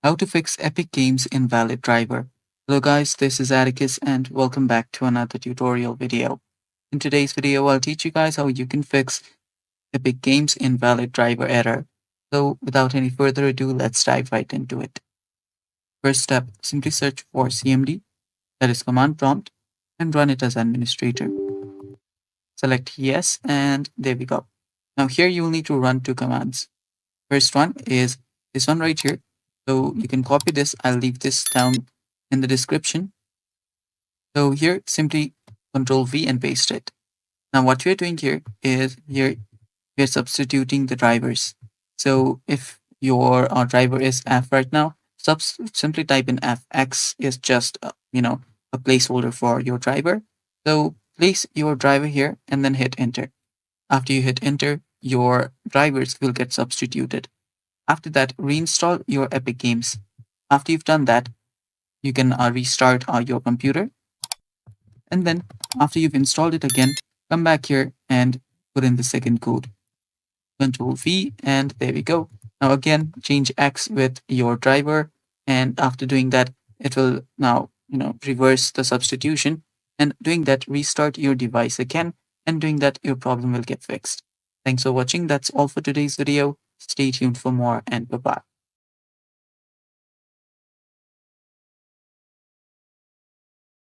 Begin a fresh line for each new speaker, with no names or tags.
How to fix Epic Games Invalid Driver. Hello guys, this is Atticus and welcome back to another tutorial video. In today's video, I'll teach you guys how you can fix Epic Games Invalid Driver error. So without any further ado, let's dive right into it. First step, simply search for CMD, that is command prompt, and run it as administrator. Select yes, and there we go. Now here you will need to run two commands. First one is this one right here. So you can copy this. I'll leave this down in the description. So here, simply Control V and paste it. Now what we're doing here is we're substituting the drivers. So if your driver is F right now, simply type in F. X is just a placeholder for your driver. So place your driver here and then hit enter. After you hit enter, your drivers will get substituted. After that, reinstall your Epic Games. After you've done that, you can restart your computer. And then after you've installed it again, come back here and put in the second code. Control V, and there we go. Now again, change X with your driver. And after doing that, it will now, reverse the substitution. And doing that, restart your device again. And doing that, your problem will get fixed. Thanks for watching. That's all for today's video. Stay tuned for more and bye-bye.